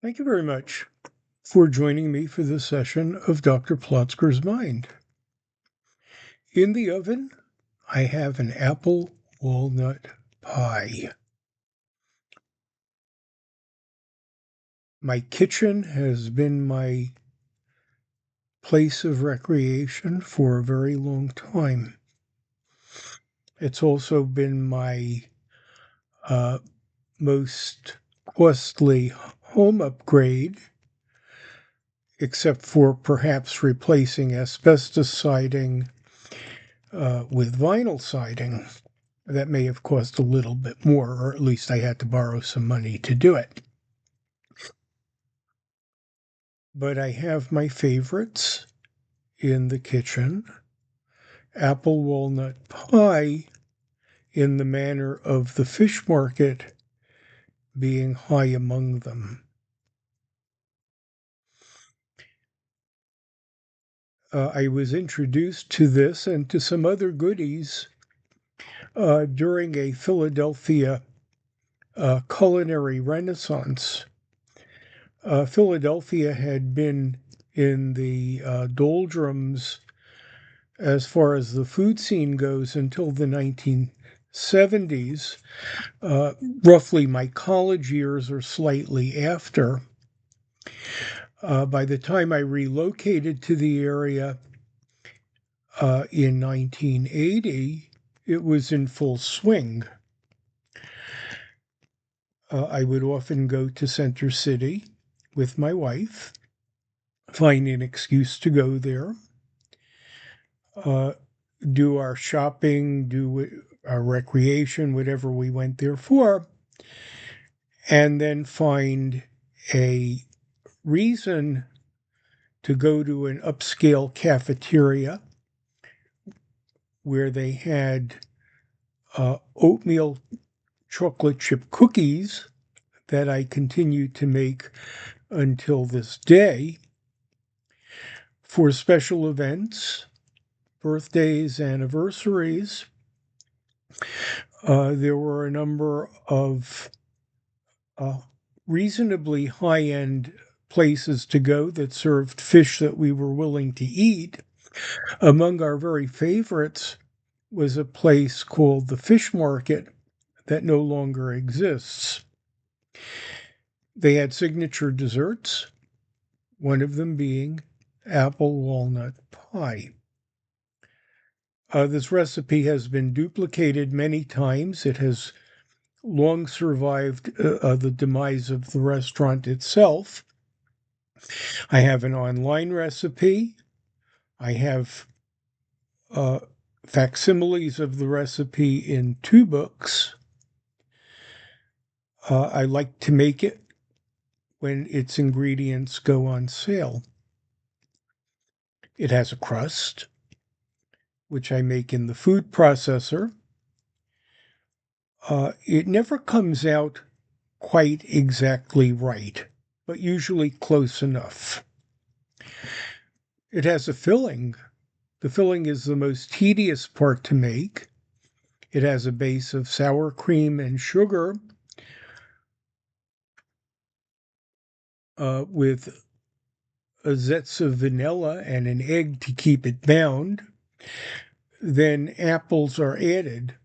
Thank you very much for joining me for this session of Dr. Plotzker's Mind. In the oven, I have an apple walnut pie. My kitchen has been my place of recreation for a very long time. It's also been my uh, most costly home upgrade, except for perhaps replacing asbestos siding with vinyl siding. That may have cost a little bit more, or at least I had to borrow some money to do it. But I have my favorites in the kitchen. Apple walnut pie, in the manner of the fish market, being high among them. I was introduced to this and to some other goodies during a Philadelphia culinary renaissance. Philadelphia had been in the doldrums as far as the food scene goes until the 1970s, roughly my college years or slightly after. By the time I relocated to the area in 1980, it was in full swing. I would often go to Center City with my wife, find an excuse to go there, do our shopping, do our recreation, whatever we went there for, and then find a reason to go to an upscale cafeteria where they had oatmeal chocolate chip cookies that I continue to make until this day for special events, birthdays, anniversaries. There were a number of reasonably high-end places to go that served fish that we were willing to eat. Among our very favorites was a place called the Fish Market that no longer exists. They had signature desserts, one of them being apple walnut pie. This recipe has been duplicated many times. It has long survived the demise of the restaurant itself. I have an online recipe. I have facsimiles of the recipe in 2 books. I like to make it when its ingredients go on sale. It has a crust, which I make in the food processor. It never comes out quite exactly right, but usually close enough. It has a filling. The filling is the most tedious part to make. It has a base of sour cream and sugar with a zest of vanilla and an egg to keep it bound. Then apples are added.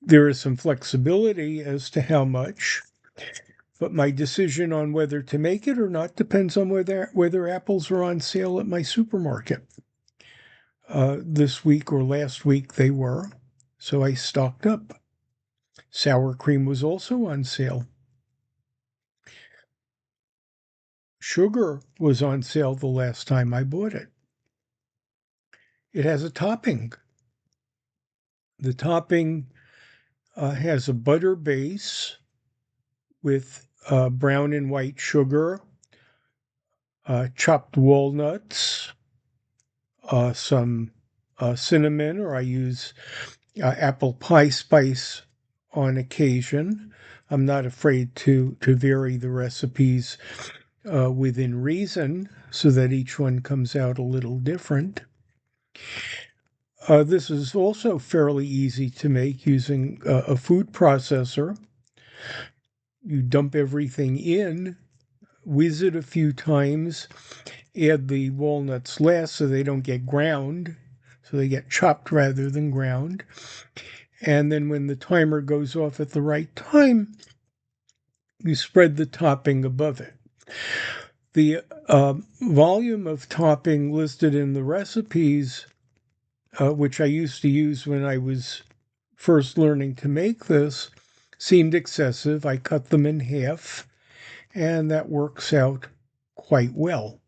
There is some flexibility as to how much, but my decision on whether to make it or not depends on whether apples are on sale at my supermarket. This week or last week they were, so I stocked up. Sour cream was also on sale. Sugar was on sale the last time I bought it. It has a topping. The topping has a butter base with brown and white sugar, chopped walnuts, some cinnamon, or I use apple pie spice on occasion. I'm not afraid to vary the recipes within reason so that each one comes out a little different. This is also fairly easy to make using a food processor. You dump everything in, whiz it a few times, add the walnuts last so they don't get ground, so they get chopped rather than ground. And then when the timer goes off at the right time, you spread the topping above it. The volume of topping listed in the recipes, which I used to use when I was first learning to make this, seemed excessive. I cut them in half, and that works out quite well.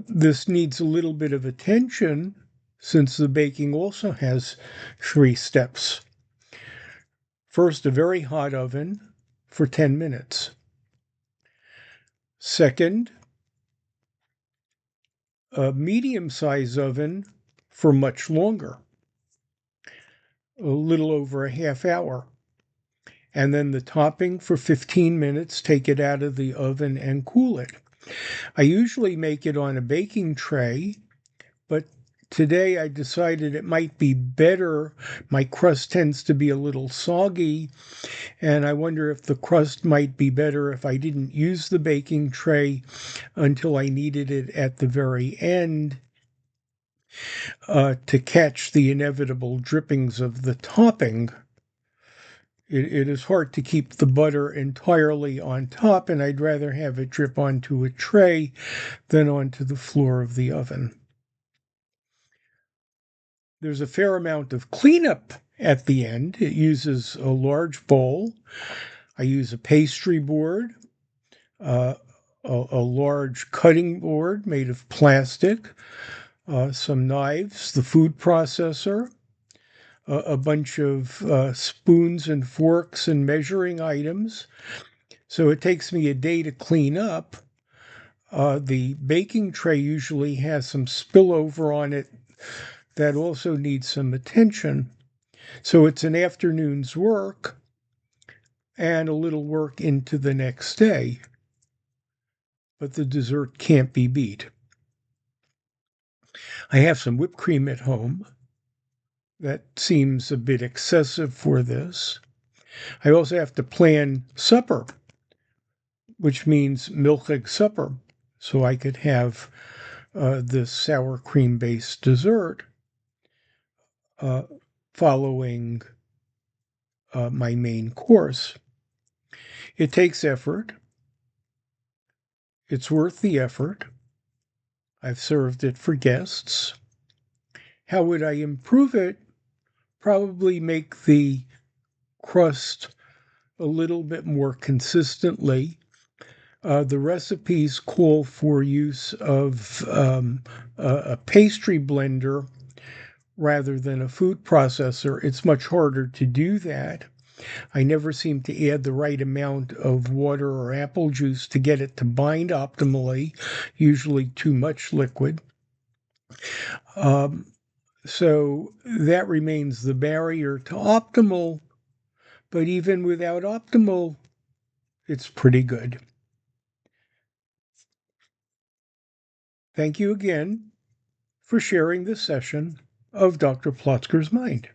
This needs a little bit of attention since the baking also has 3 steps. First, a very hot oven for 10 minutes. Second, a medium-sized oven for much longer, a little over a half hour. And then the topping for 15 minutes, take it out of the oven and cool it. I usually make it on a baking tray, but today I decided it might be better. My crust tends to be a little soggy, and I wonder if the crust might be better if I didn't use the baking tray until I needed it at the very end to catch the inevitable drippings of the topping. It is hard to keep the butter entirely on top, and I'd rather have it drip onto a tray than onto the floor of the oven. There's a fair amount of cleanup at the end. It uses a large bowl. I use a pastry board, uh, a large cutting board made of plastic, some knives, the food processor, a bunch of spoons and forks and measuring items. So it takes me a day to clean up. The baking tray usually has some spillover on it that also needs some attention. So it's an afternoon's work and a little work into the next day. But the dessert can't be beat. I have some whipped cream at home. That seems a bit excessive for this. I also have to plan supper, which means milk egg supper, so I could have this sour cream based dessert uh, following my main course. It takes effort. It's worth the effort. I've served it for guests. How would I improve it? Probably make the crust a little bit more consistently. The recipes call for use of a pastry blender rather than a food processor. It's much harder to do that. I never seem to add the right amount of water or apple juice to get it to bind optimally, usually too much liquid. So that remains the barrier to optimal, but even without optimal, it's pretty good. Thank you again for sharing this session of Dr. Plotzker's Mind.